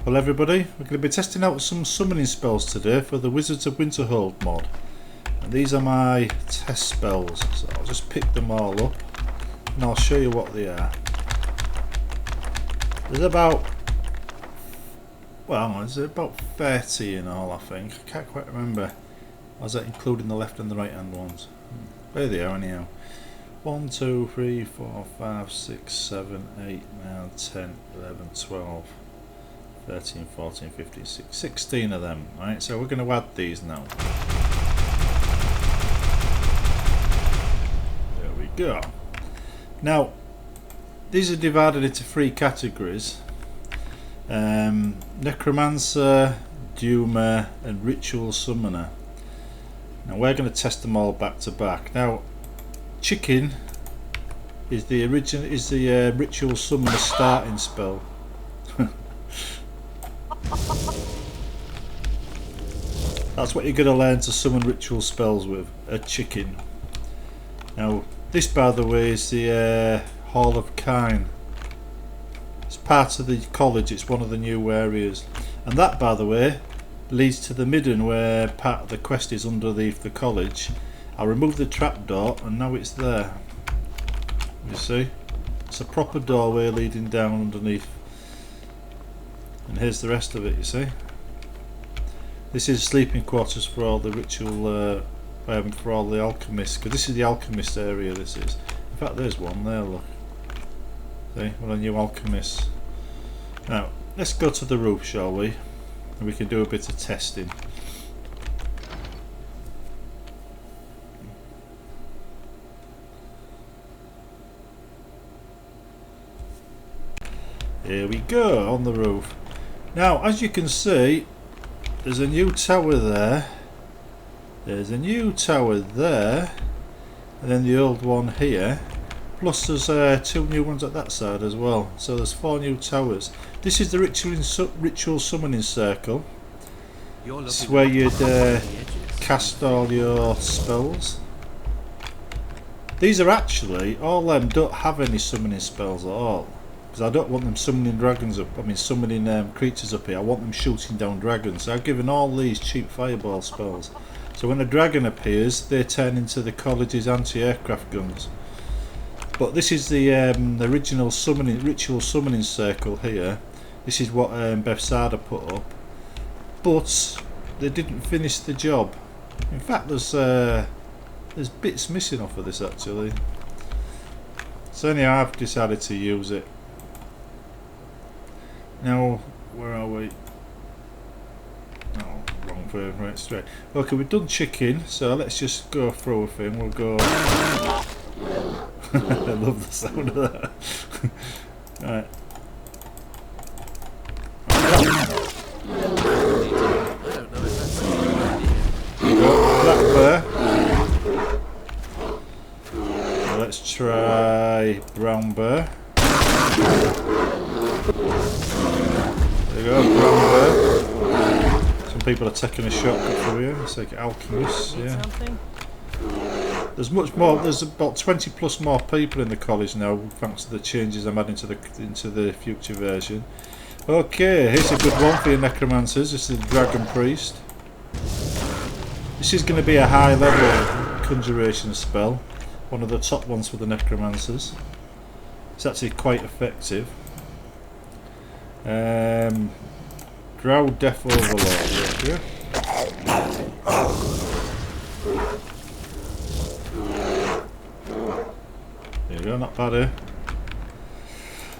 Well everybody, we're going to be testing out some summoning spells today for the Wizards of Winterhold mod. And these are my test spells, so I'll just pick them all up and I'll show you what they are. There's about, well, there's about 30 in all I think. I can't quite remember. Or is that including the left and the right hand ones? There they are anyhow. 1, 2, 3, 4, 5, 6, 7, 8, 9, 10, 11, 12, 13, 14, 15, 16 of them. Right, so we're going to add these now. There we go. Now, these are divided into 3 categories. Necromancer, Doomer and Ritual Summoner. Now we're going to test them all back to back. Now, Chicken is the Ritual Summoner starting spell. That's what you're going to learn to summon ritual spells with, a chicken. Now this, by the way, is the Hall of Kine. It's part of the college, it's one of the new areas. And that, by the way, leads to the midden where part of the quest is underneath the college. I removed the trapdoor and now it's there. You see? It's a proper doorway leading down underneath. And here's the rest of it, you see. This is sleeping quarters for all the ritual, for all the alchemists, because this is the alchemist area, this is. In fact, there's one there, look. See, one of the new alchemists. Now, let's go to the roof, shall we? And we can do a bit of testing. Here we go, on the roof. Now, as you can see, there's a new tower there, there's a new tower there, and then the old one here, plus there's 2 new ones at that side as well, so there's 4 new towers. This is the ritual summoning circle. This is where you'd cast all your spells. These are actually, all them don't have any summoning spells at all. Because I don't want them summoning dragons up, summoning creatures up here. I want them shooting down dragons. So I've given all these cheap fireball spells. So when a dragon appears, they turn into the college's anti-aircraft guns. But this is the original ritual summoning circle here. This is what Bethesda put up. But they didn't finish the job. In fact, there's bits missing off of this actually. So anyhow, I've decided to use it. Now, where are we? Oh, wrong way, right straight. Okay, we've done chicken, so let's just go through a thing. We'll go. I love the sound of that. Right. Black bear. Now let's try brown bear. There you go, brown bear. Some people are taking a shortcut through here. It's like alchemists, yeah. There's much more. There's about 20 plus more people in the college now, thanks to the changes I'm adding into the future version. Okay, here's a good one for your necromancers. This is the dragon priest. This is going to be a high level conjuration spell, one of the top ones for the necromancers. It's actually quite effective. Drow Death Overlord. Yeah. There you go, not bad here.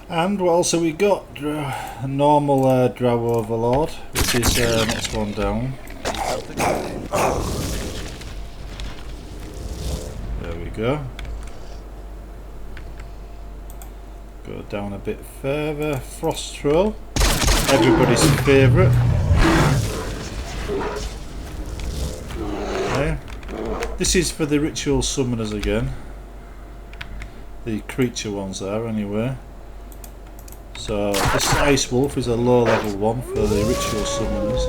And what else have we got? A normal Drow Overlord, which is next one down. There we go. Go down a bit further. Frost Troll, everybody's favourite. Okay. This is for the ritual summoners again. The creature ones there anyway. So this Ice Wolf is a low level one for the ritual summoners.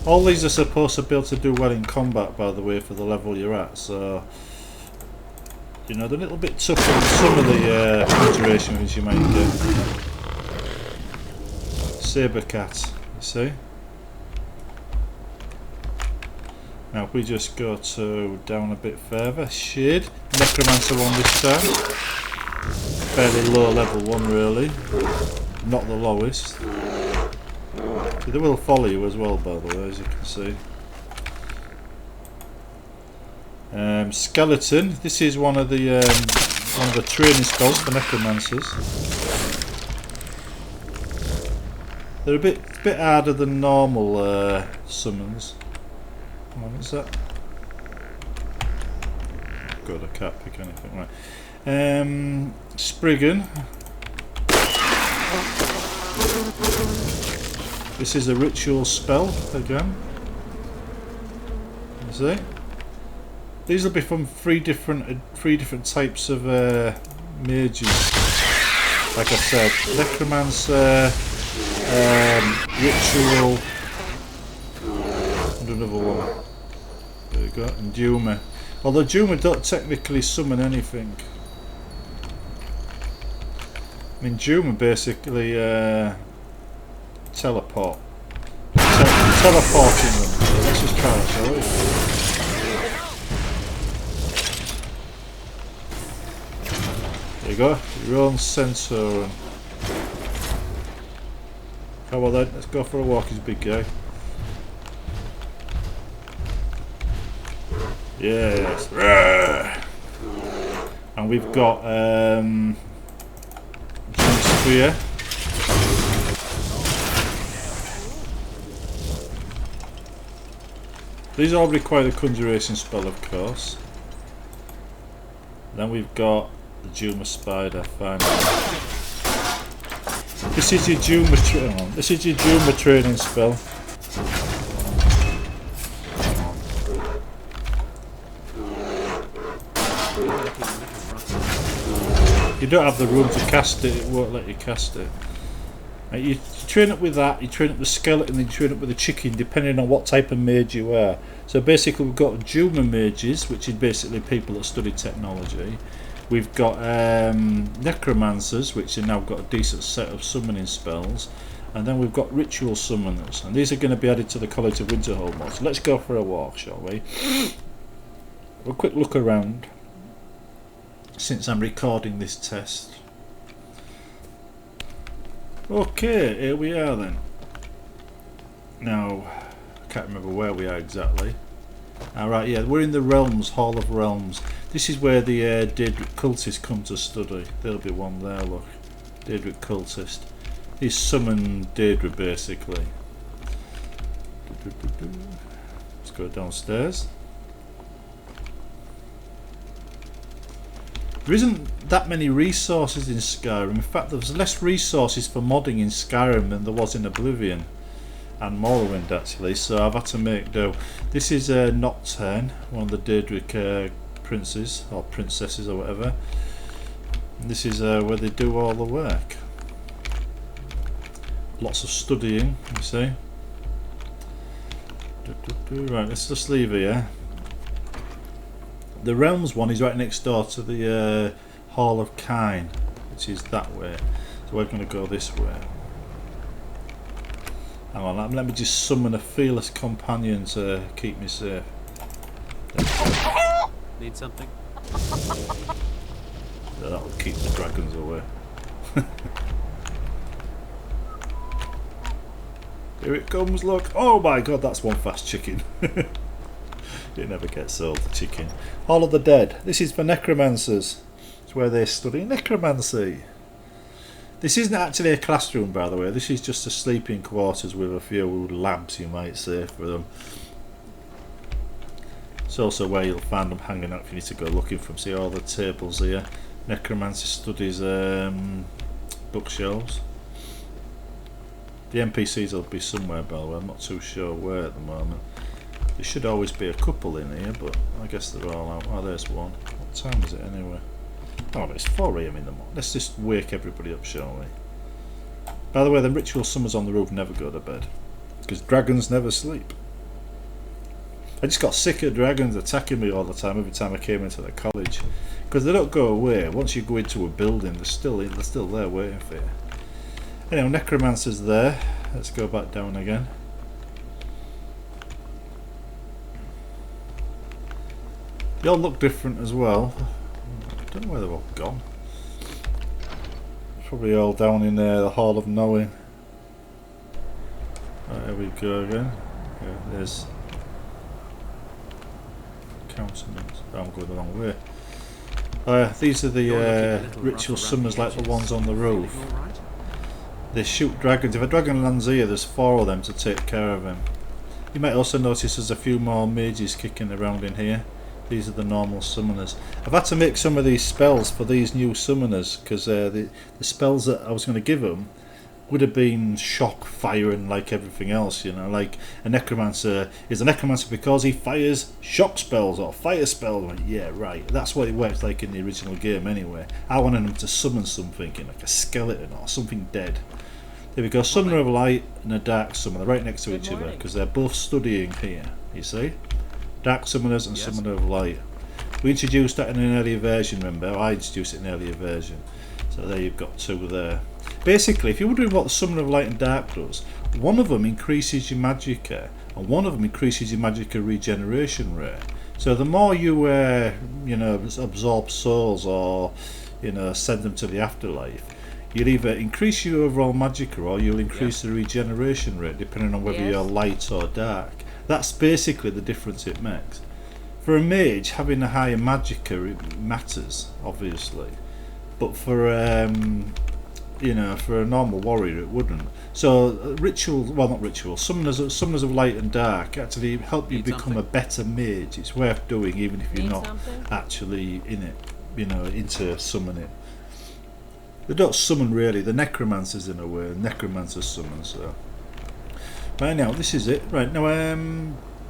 All these are supposed to be able to do well in combat, by the way, for the level you're at. So you know, they're a little bit tougher than some of the conjuration ones you might get. saber cat, you see. Now if we just go to down a bit further, shade, necromancer one this time. Fairly low level one really, not the lowest. So they will follow you as well, by the way, as you can see. Skeleton. This is one of the training spells for necromancers. They're a bit harder than normal summons. What is that? God, I can't pick anything right. Spriggan. This is a ritual spell again. You see? These will be from three different types of mages. Like I said, necromancer, ritual, and another one. There we go, and Duma. Although Duma don't technically summon anything. I mean, Duma basically teleport. Teleporting them. So let's just try it, shall we? There you go, your own Centauran. How about that? Let's go for a walk, he's a big guy. Yes. And we've got Spear. These all require the conjuration spell, of course. Then we've got the Duma Spider, finally. This is your Duma training spell. You don't have the room to cast it, it won't let you cast it. You train up with that, you train up the skeleton, and you train up with the chicken, depending on what type of mage you are. So basically we've got Duma mages, which is basically people that study technology. We've got necromancers, which have now got a decent set of summoning spells. And then we've got ritual summoners, and these are going to be added to the College of Winterhold mod. So let's go for a walk, shall we? A quick look around, since I'm recording this test. Okay, here we are then. Now, I can't remember where we are exactly. Alright, yeah, we're in the Realms, Hall of Realms. This is where the Daedric cultists come to study. There'll be one there, look. Daedric cultist. He's summoned Daedra basically. Let's go downstairs. There isn't that many resources in Skyrim. In fact, there's less resources for modding in Skyrim than there was in Oblivion and Morrowind actually, so I've had to make do. This is Nocturne, one of the Daedric princes or princesses or whatever. And this is where they do all the work. Lots of studying, you see. Right, let's just leave here. The Realms one is right next door to the Hall of Kine, which is that way. So we're going to go this way. Hang on, let me just summon a fearless companion to keep me safe. Need something? Yeah, that'll keep the dragons away. Here it comes, look. Oh my god, that's one fast chicken. It never gets old, the chicken. Hall of the Dead. This is for necromancers. It's where they study necromancy. This isn't actually a classroom, by the way. This is just a sleeping quarters with a few labs, you might say, for them. It's also where you'll find them hanging out if you need to go looking for them. See all the tables here. Necromancy studies bookshelves. The NPCs will be somewhere, by the way. I'm not too sure where at the moment. There should always be a couple in here, but I guess they're all out. Oh, there's one. What time is it anyway? Oh, it's 4 AM in the morning. Let's just wake everybody up, shall we? By the way, the ritual summers on the roof never go to bed, because dragons never sleep. I just got sick of dragons attacking me all the time every time I came into the college, because they don't go away. Once you go into a building, they're still there waiting for you. Anyway, necromancer's there. Let's go back down again. They all look different as well. I don't know where they've all gone. Probably all down in the Hall of Knowing. Right, here we go again. Yeah, there's countenance. Oh, I'm going the wrong way. These are the ritual summoners like the ones on the roof. They shoot dragons. If a dragon lands here, there's 4 of them to take care of him. You might also notice there's a few more mages kicking around in here. These are the normal summoners. I've had to make some of these spells for these new summoners because the spells that I was going to give them would have been shock, fire, and like everything else, you know, like a necromancer is a necromancer because he fires shock spells or fire spells. Like, yeah, right. That's what it works like in the original game anyway. I wanted them to summon something, like a skeleton or something dead. There we go, Summoner of Light and a Dark Summoner right next to each other because they're both studying here, you see? Dark Summoners and Summoner of Light. We introduced that in an earlier version, remember? I introduced it in an earlier version. So there you've got 2 there. Basically, if you're wondering what the Summoner of Light and Dark does, one of them increases your magicka and one of them increases your magicka regeneration rate. So the more you absorb souls or send them to the afterlife, you'll either increase your overall magicka or you'll increase the regeneration rate depending on whether you're light or dark. That's basically the difference it makes. For a mage, having a higher magicka it matters, obviously, but for for a normal warrior it wouldn't. So summoners of light and dark actually help you become a better mage. It's worth doing even if you're not actually in it, into summoning. They don't summon really, the necromancers in a way, necromancers summon, so. Right now, this is it. Right now,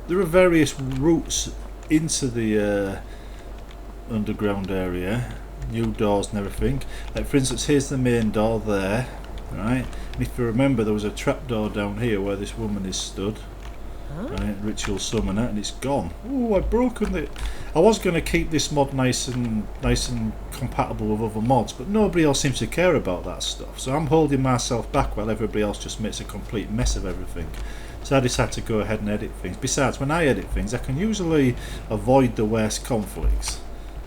there are various routes into the underground area, new doors and everything. Like for instance, here's the main door there, right? And if you remember, there was a trapdoor down here where this woman is stood. Right, ritual summoner, and it's gone. Oh, I've broken it. I was going to keep this mod nice and compatible with other mods, but nobody else seems to care about that stuff. So I'm holding myself back while everybody else just makes a complete mess of everything. So I decided to go ahead and edit things. Besides, when I edit things, I can usually avoid the worst conflicts.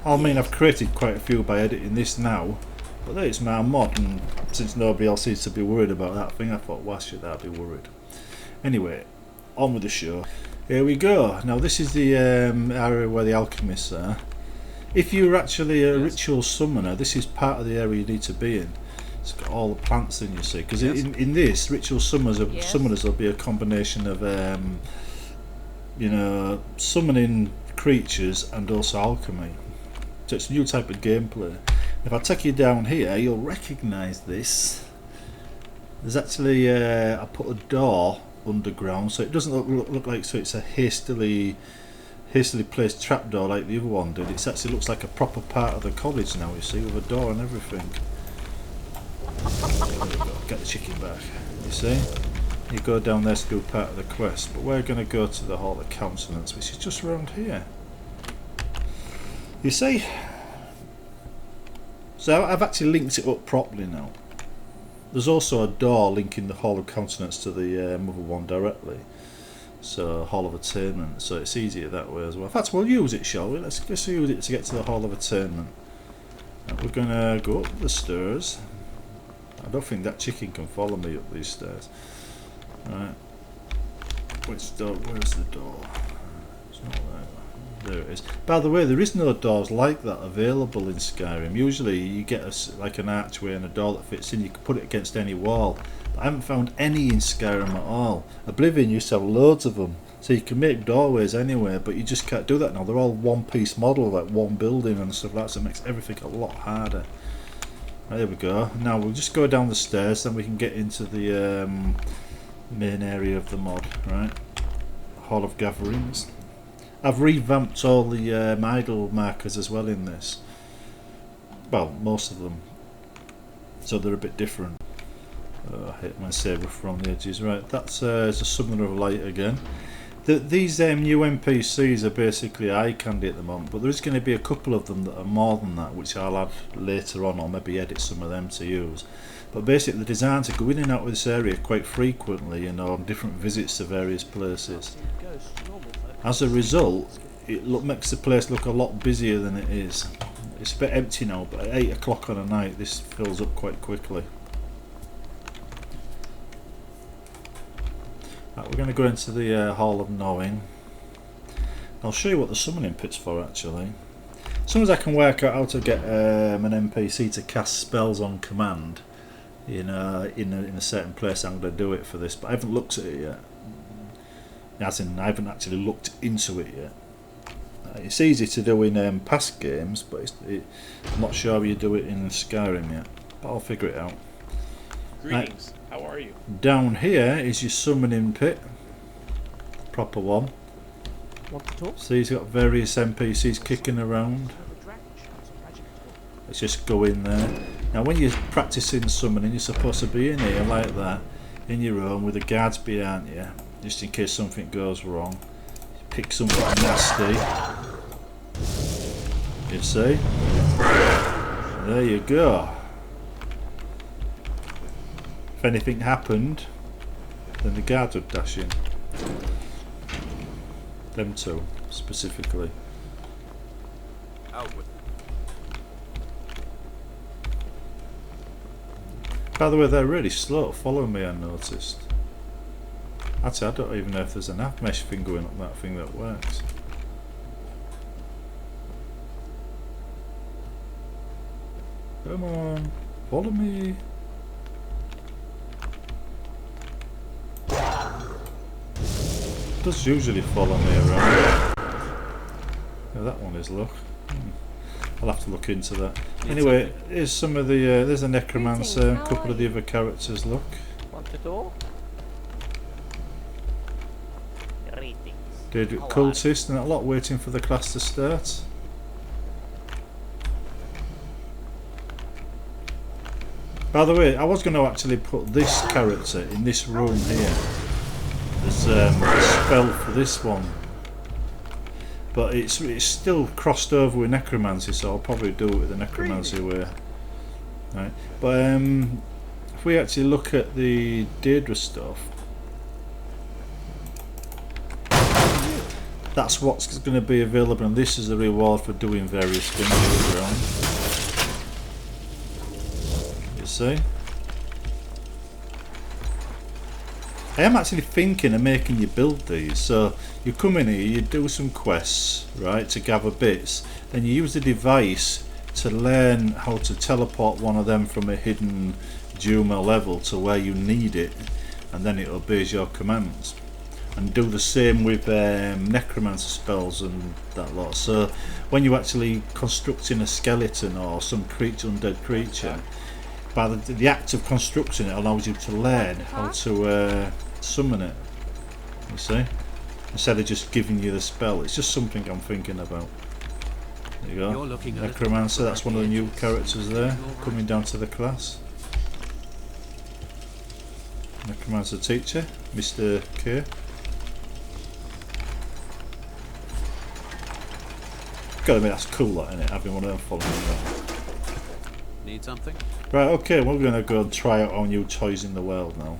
I mean, I've created quite a few by editing this now, but it's my mod, and since nobody else seems to be worried about that thing, I thought, why should I be worried? Anyway, on with the show. Here we go. Now this is the area where the alchemists are. If you're actually a ritual summoner, this is part of the area you need to be in. It's got all the plants in, you see, because in this ritual summoners will be a combination of summoning creatures and also alchemy. So it's a new type of gameplay. If I take you down here, you'll recognise this. There's actually I put a door underground, so it doesn't look like it's a hastily placed trapdoor like the other one did. It actually looks like a proper part of the college now, you see, with a door and everything. Get the chicken back, you see. You go down there to do part of the quest, but we're going to go to the Hall of Countenance, which is just around here, you see. So I've actually linked it up properly now. There's also a door linking the Hall of Countenance to the other one directly. So Hall of Attainment, so it's easier that way as well. In fact, we'll use it, shall we? Let's use it to get to the Hall of Attainment. And we're gonna go up the stairs. I don't think that chicken can follow me up these stairs. Right. Which door? Where's the door? It's not there. There it is. By the way, there is no doors like that available in Skyrim. Usually you get like an archway and a door that fits in. You can put it against any wall. But I haven't found any in Skyrim at all. Oblivion used to have loads of them. So you can make doorways anywhere, but you just can't do that now. They're all one-piece model, like one building and stuff like that, so it makes everything a lot harder. Right, there we go. Now we'll just go down the stairs, then we can get into the main area of the mod, right? Hall of Gatherings. I've revamped all the idle markers as well in this. Well, most of them. So they're a bit different. I hate my say rough around the edges. Right, that's a Summoner of Light again. These new NPCs are basically eye candy at the moment, but there's going to be a couple of them that are more than that, which I'll add later on, or maybe edit some of them to use. But basically the design to go in and out of this area quite frequently, you know, on different visits to various places. As a result, it makes the place look a lot busier than it is. It's a bit empty now, but at 8 o'clock on a night this fills up quite quickly. Right, we're going to go into the Hall of Knowing. I'll show you what the summoning pit's for actually. As soon as I can work out how to get an NPC to cast spells on command in a certain place, I'm going to do it for this, but I haven't looked at it yet. As in, I haven't actually looked into it yet. It's easy to do in past games, but I'm not sure how you do it in Skyrim yet. But I'll figure it out. Greetings. How are you? Down here is your summoning pit, proper one. Want to talk? So he's got various NPCs kicking around. Let's just go in there. Now when you're practicing summoning, you're supposed to be in here like that, in your own, with the guards behind you, just in case something goes wrong. Pick something nasty. You see? There you go. If anything happened, then the guards would dash in. Them two, specifically. Outward. By the way, they're really slow following me, I noticed. Actually, I don't even know if there's an app mesh thing going on, that thing that works. Come on, follow me. It does usually follow me around. Yeah, that one is, look. I'll have to look into that. Anyway, here's some of the, there's a necromancer, a couple of the other characters, look. Want to talk? Did cultist and a lot waiting for the class to start. By the way, I was going to actually put this character in this room here. There's a spell for this one, but it's still crossed over with necromancy, so I'll probably do it with the necromancy way. Right, but if we actually look at the Deirdre stuff, that's what's going to be available, and this is the reward for doing various things around. You see? I am actually thinking of making you build these. So you come in here, you do some quests, right, to gather bits, then you use the device to learn how to teleport one of them from a hidden Duma level to where you need it, and then it obeys your commands. And do the same with necromancer spells and that lot. So when you're actually constructing a skeleton or some creature, undead creature, by the act of constructing it allows you to learn how to summon it, you see, instead of just giving you the spell. It's just something I'm thinking about. There you go, necromancer, that's one of the new characters there, coming down to the class. Necromancer teacher, Mr. K. Gotta admit, that's cool, that, isn't it? Having one of them following me. Need something? Right, okay, we're gonna go and try out our new toys in the world now.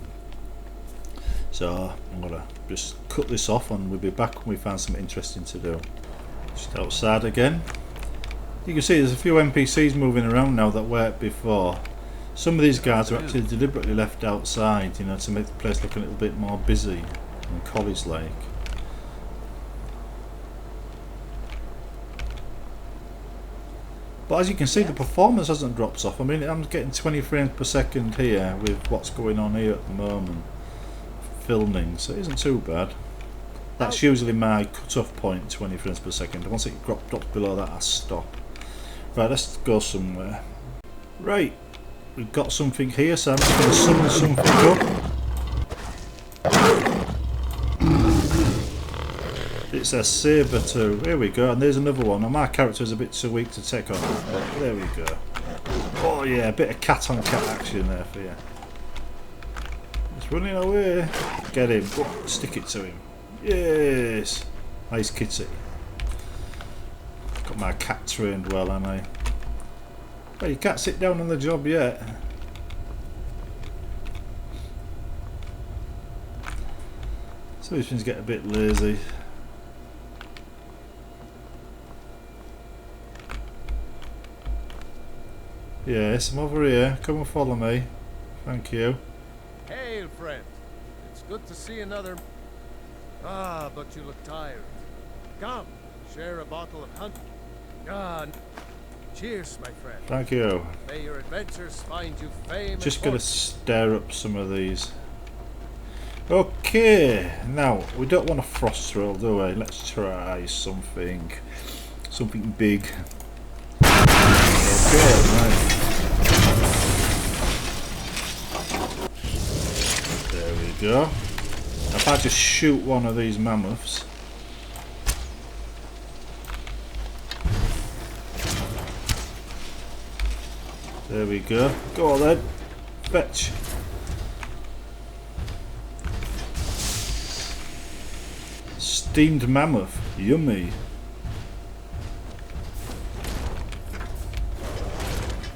So I'm gonna just cut this off, and we'll be back when we find something interesting to do. Just outside again. You can see there's a few NPCs moving around now that weren't before. Some of these guards are actually deliberately left outside, you know, to make the place look a little bit more busy and college-like. But as you can see, the performance hasn't dropped off. I mean, I'm getting 20 frames per second here with what's going on here at the moment, filming, so it isn't too bad. That's usually my cut-off point, 20 frames per second. Once it drops below that, I stop. Right, let's go somewhere. Right, we've got something here, so I'm just going to summon something up. It's a saber too. Here we go, and there's another one. Now my character is a bit too weak to take on it, but there we go. Oh yeah, a bit of cat on cat action there for you. It's running away. Get him. Oh, stick it to him. Yes. Nice kitty. Got my cat trained well, haven't I? Well, you can't sit down on the job yet. So these things get a bit lazy. Yes, I'm over here. Come and follow me. Thank you. Hail, friend. It's good to see another... Ah, but you look tired. Come, share a bottle of hunt. Cheers, my friend. Thank you. May your adventures find you fame. Just and gonna fortune. stir up some of these. Okay, now we don't want a frost roll, do we? Let's try something big. Okay, right. There we go. If I just shoot one of these mammoths. There we go. Go on then. Fetch. Steamed mammoth. Yummy.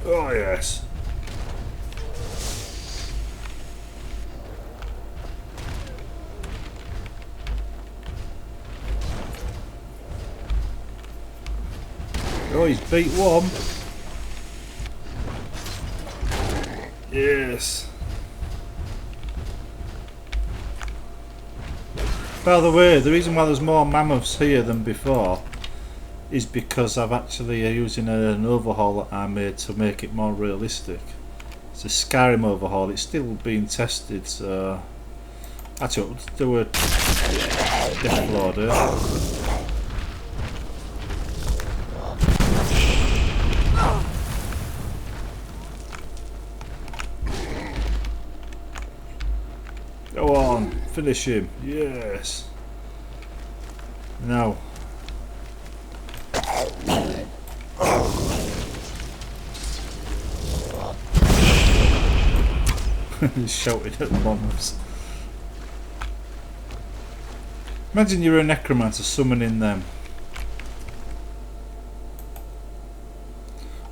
Oh yes. Oh, he's beat one. Yes. By the way, the reason why there's more mammoths here than before is because I've actually using an overhaul that I made to make it more realistic. It's a Skyrim overhaul. It's still being tested, so actually let's do a death lord here. Go on, finish him. Yes. Now. He's shouting at the bombers. Imagine you're a necromancer summoning them.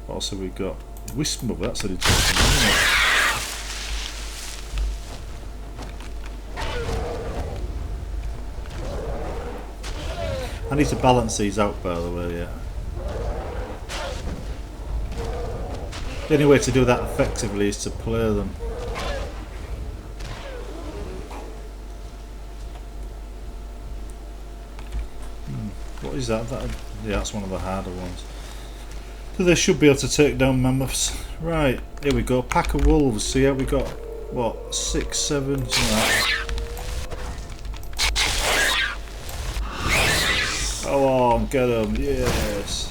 Also we got Wisp Mother, that's an interesting one, isn't it? I need to balance these out, by the way, yeah. The only way to do that effectively is to play them. What is that? Yeah, that's one of the harder ones. So they should be able to take down mammoths. Right, here we go. Pack of wolves. See how we got, what, 6, 7, something like that. Go on, get him, yes.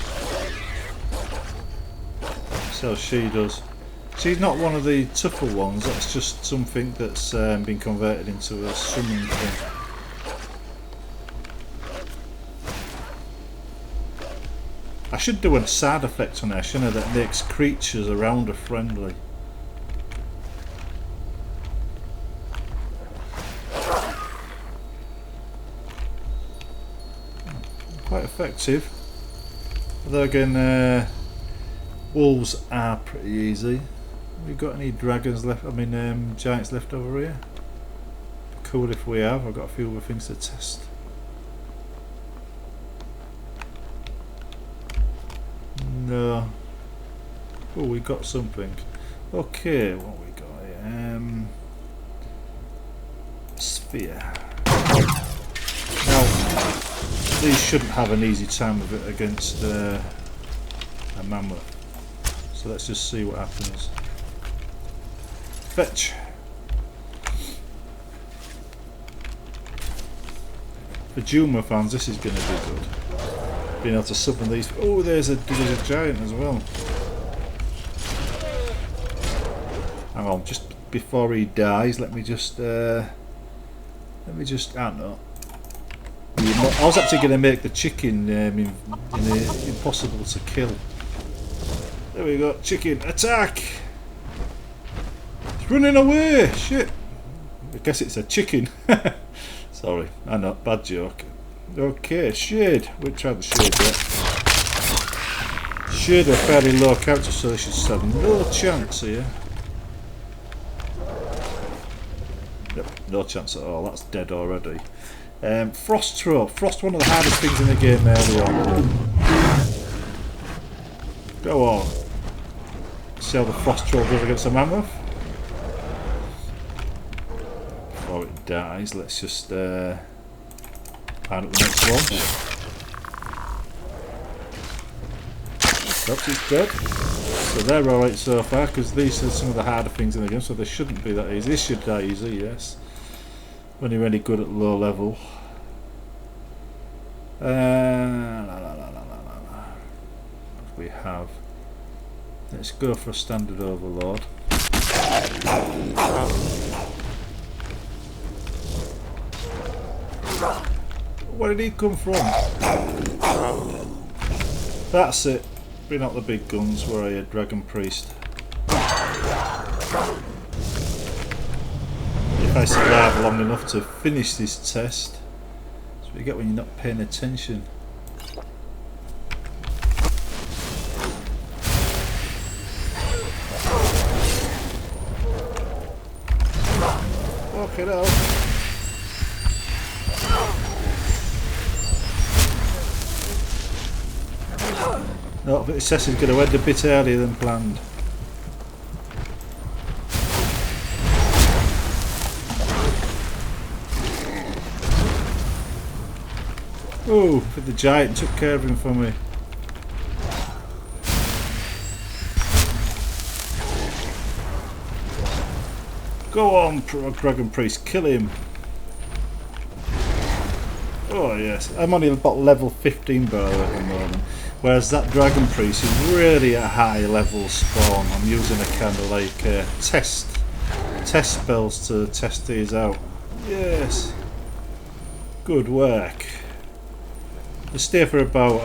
That's how she does. She's not one of the tougher ones, that's just something that's been converted into a summoning thing. I should do a side effect on her, shouldn't I, that makes creatures around her friendly. Quite effective. Although again, wolves are pretty easy. Have we got any dragons left? I mean, giants left over here? Cool if we have. I've got a few other things to test. No. Oh, we got something. Okay, what we got here? Sphere. Now, these shouldn't have an easy time of it against a mammoth. So let's just see what happens. Fetch. For Juma fans, this is going to be good. Being able to summon these. Oh, there's a giant as well. Hang on, just before he dies, let me just. I don't know. I was actually going to make the chicken impossible to kill. There we go, chicken, attack! It's running away! Shit! I guess it's a chicken. Sorry, I know, bad joke. Okay, Shade. We'll try the Shade yet. Shade are fairly low character, so they should have no chance here. Yep, No chance at all, that's dead already. Frost Troll. Frost, one of the hardest things in the game early on. Go on. See how the Frost Troll does against a mammoth? Before it dies, let's just find up the next one. Oops, it's dead. So they're alright so far, because these are some of the harder things in the game, so they shouldn't be that easy. This should die easy, yes. When you're really good at low level. We have. Let's go for a standard overload. Where did he come from? That's it. Bring out the big guns. Where are you, Dragon Priest? If I survive long enough to finish this test. That's what you get when you're not paying attention. Walk it out. No, but the session's going to end a bit earlier than planned. Oh, the giant took care of him for me. Go on, Dragon Priest, kill him. Oh yes, I'm only about level 15 bar at the moment. Whereas that Dragon Priest is really a high level spawn. I'm using a kind of like test spells to test these out. Yes. Good work. Let's stay for about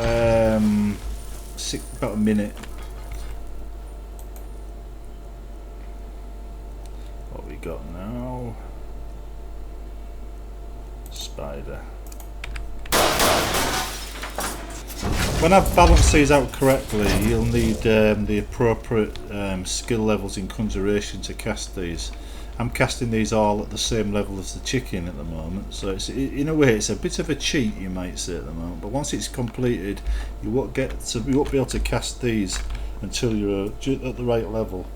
about a minute. What we got now? Spider. When I've balanced these out correctly, you'll need the appropriate skill levels in conjuration to cast these. I'm casting these all at the same level as the chicken at the moment, so it's, in a way it's a bit of a cheat, you might say, at the moment. But once it's completed, you won't be able to cast these until you're at the right level.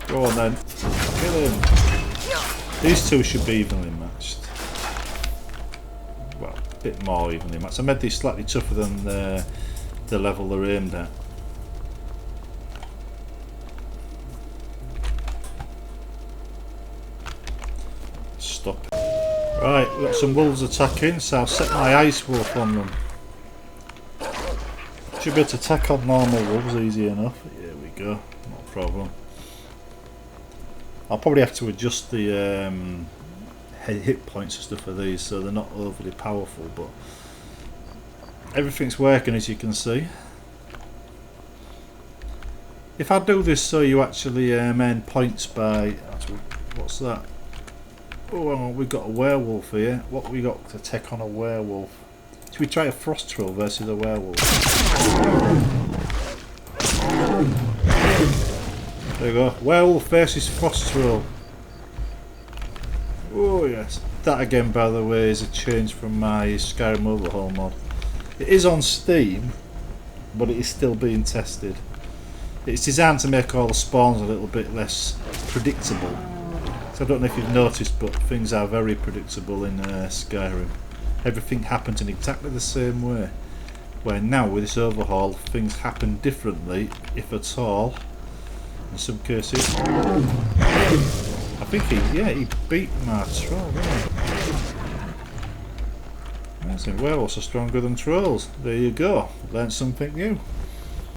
Go on then, kill him. These two should be evenly matched. Well, a bit more evenly matched. I made these slightly tougher than the level they're aimed at. Stop. Right, we've got some wolves attacking, so I'll set my ice wolf on them. Should be able to attack on normal wolves easy enough. Here we go, not a problem. I'll probably have to adjust the hit points and stuff for these so they're not overly powerful, but everything's working as you can see. If I do this so you actually earn points by... What's that? Oh, we've got a werewolf here. What we got to take on a werewolf? Should we try a frost troll versus a werewolf? There we go. Werewolf versus frost troll. Oh yes. That again, by the way, is a change from my Skyrim Overhaul mod. It is on Steam, but it is still being tested. It's designed to make all the spawns a little bit less predictable. So I don't know if you've noticed, but things are very predictable in Skyrim. Everything happens in exactly the same way. Where now with this overhaul, things happen differently, if at all. In some cases. I think he beat my troll, didn't he? Amazing. Werewolves are stronger than trolls. There you go. Learned something new.